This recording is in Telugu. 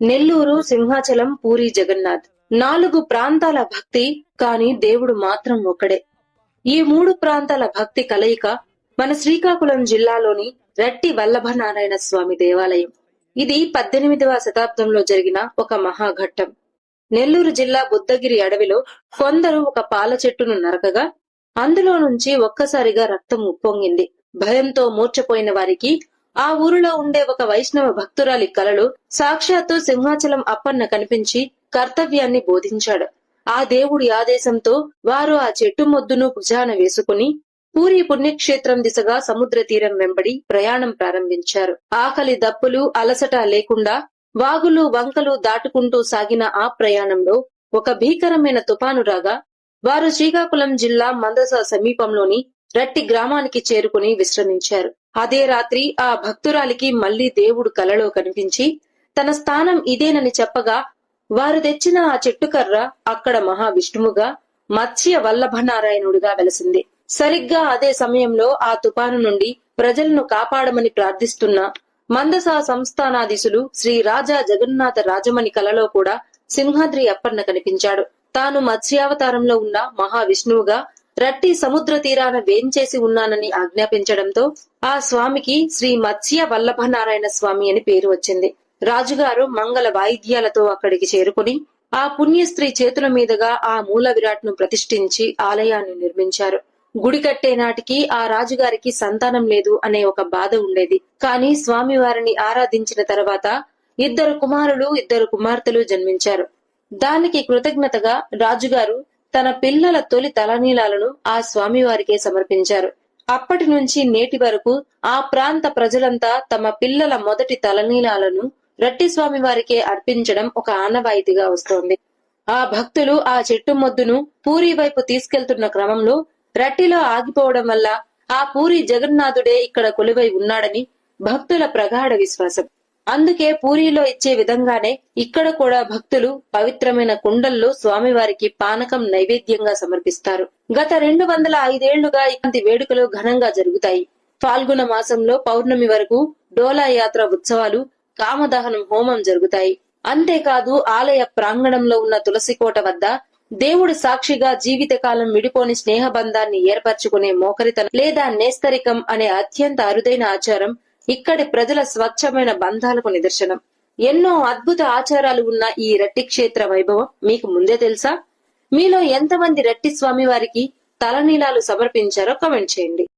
నెల్లూరు, సింహాచలం, పూరి జగన్నాథ్ 4 ప్రాంతాల భక్తి, కాని దేవుడు మాత్రం ఒక్కడే. ఈ 3 ప్రాంతాల భక్తి కలయిక మన శ్రీకాకుళం జిల్లాలోని రట్టి వల్లభనారాయణ స్వామి దేవాలయం. ఇది 18వ శతాబ్దంలో జరిగిన ఒక మహాఘట్టం. నెల్లూరు జిల్లా బుద్ధగిరి అడవిలో కొందరు ఒక పాల చెట్టును నరకగా అందులో నుంచి ఒక్కసారిగా రక్తం ఉప్పొంగింది. భయంతో మూర్ఛపోయిన వారికి ఆ ఊరిలో ఉండే ఒక వైష్ణవ భక్తురాలి కలలో సాక్షాత్తు సింహాచలం అప్పన్న కనిపించి కర్తవ్యాన్ని బోధించాడు. ఆ దేవుడి ఆదేశంతో వారు ఆ చెట్టు మొద్దును భుజాన వేసుకుని పూరి పుణ్యక్షేత్రం దిశగా సముద్ర తీరం వెంబడి ప్రయాణం ప్రారంభించారు. ఆకలి దప్పులు అలసట లేకుండా వాగులు వంకలు దాటుకుంటూ సాగిన ఆ ప్రయాణంలో ఒక భీకరమైన తుపాను రాగా వారు శ్రీకాకుళం జిల్లా మందస సమీపంలోని రట్టి గ్రామానికి చేరుకుని విశ్రమించారు. అదే రాత్రి ఆ భక్తురాలికి మళ్లీ దేవుడు కలలో కనిపించి తన స్థానం ఇదేనని చెప్పగా వారు తెచ్చిన ఆ చెట్టుకర్ర అక్కడ మహావిష్ణువుగా, మత్స్య వల్లభనారాయణుడిగా వెలసింది. సరిగ్గా అదే సమయంలో ఆ తుపాను నుండి ప్రజలను కాపాడమని ప్రార్థిస్తున్న మందస సంస్థానాధీశులు శ్రీ రాజా జగన్నాథ రాజమణి కలలో కూడా సింహాద్రి అప్పన్న కనిపించాడు. తాను మత్స్యావతారంలో ఉన్న మహావిష్ణువుగా రట్టి సముద్ర తీరాన వేంచేసి ఉన్నానని ఆజ్ఞాపించడంతో ఆ స్వామికి శ్రీ మత్స్య వల్లభనారాయణ స్వామి అని పేరు వచ్చింది. రాజుగారు మంగళ వాయిద్యాలతో అక్కడికి చేరుకుని ఆ పుణ్యస్త్రీ చేతుల మీదుగా ఆ మూల విరాట్ ను ప్రతిష్ఠించి ఆలయాన్ని నిర్మించారు. గుడి కట్టే నాటికి ఆ రాజుగారికి సంతానం లేదు అనే ఒక బాధ ఉండేది. కానీ స్వామివారిని ఆరాధించిన తర్వాత 2 కుమారులు 2 కుమార్తెలు జన్మించారు. దానికి కృతజ్ఞతగా రాజుగారు తన పిల్లల తొలి తలనీలాలను ఆ స్వామివారికే సమర్పించారు. అప్పటి నుంచి నేటి వరకు ఆ ప్రాంత ప్రజలంతా తమ పిల్లల మొదటి తలనీలాలను రట్టి స్వామి వారికే అర్పించడం ఒక ఆనవాయితీగా వస్తోంది. ఆ భక్తులు ఆ చెట్టు మొద్దును పూరి వైపు తీసుకెళ్తున్న క్రమంలో రట్టిలో ఆగిపోవడం వల్ల ఆ పూరి జగన్నాథుడే ఇక్కడ కొలువై ఉన్నాడని భక్తుల ప్రగాఢ విశ్వాసం. అందుకే పూరిలో ఇచ్చే విధంగానే ఇక్కడ కూడా భక్తులు పవిత్రమైన కుండల్లో స్వామివారికి పానకం నైవేద్యంగా సమర్పిస్తారు. గత 205 ఏళ్లుగా ఇలాంటి వేడుకలు ఘనంగా జరుగుతాయి. ఫాల్గుణ మాసంలో పౌర్ణమి వరకు డోలా యాత్ర ఉత్సవాలు, కామదహనం హోమం జరుగుతాయి. అంతేకాదు ఆలయ ప్రాంగణంలో ఉన్న తులసికోట వద్ద దేవుడి సాక్షిగా జీవితకాలం విడిపోని స్నేహబంధాన్ని ఏర్పరచుకునే మోకరితనం లేదా నేస్తరికం అనే అత్యంత అరుదైన ఆచారం ఇక్కడి ప్రజల స్వచ్ఛమైన బంధాలకు నిదర్శనం. ఎన్నో అద్భుత ఆచారాలు ఉన్న ఈ రట్టి క్షేత్ర వైభవం మీకు ముందే తెలుసా? మీలో ఎంతమంది రట్టి స్వామి వారికి తలనీలాలు సమర్పించారో కామెంట్ చేయండి.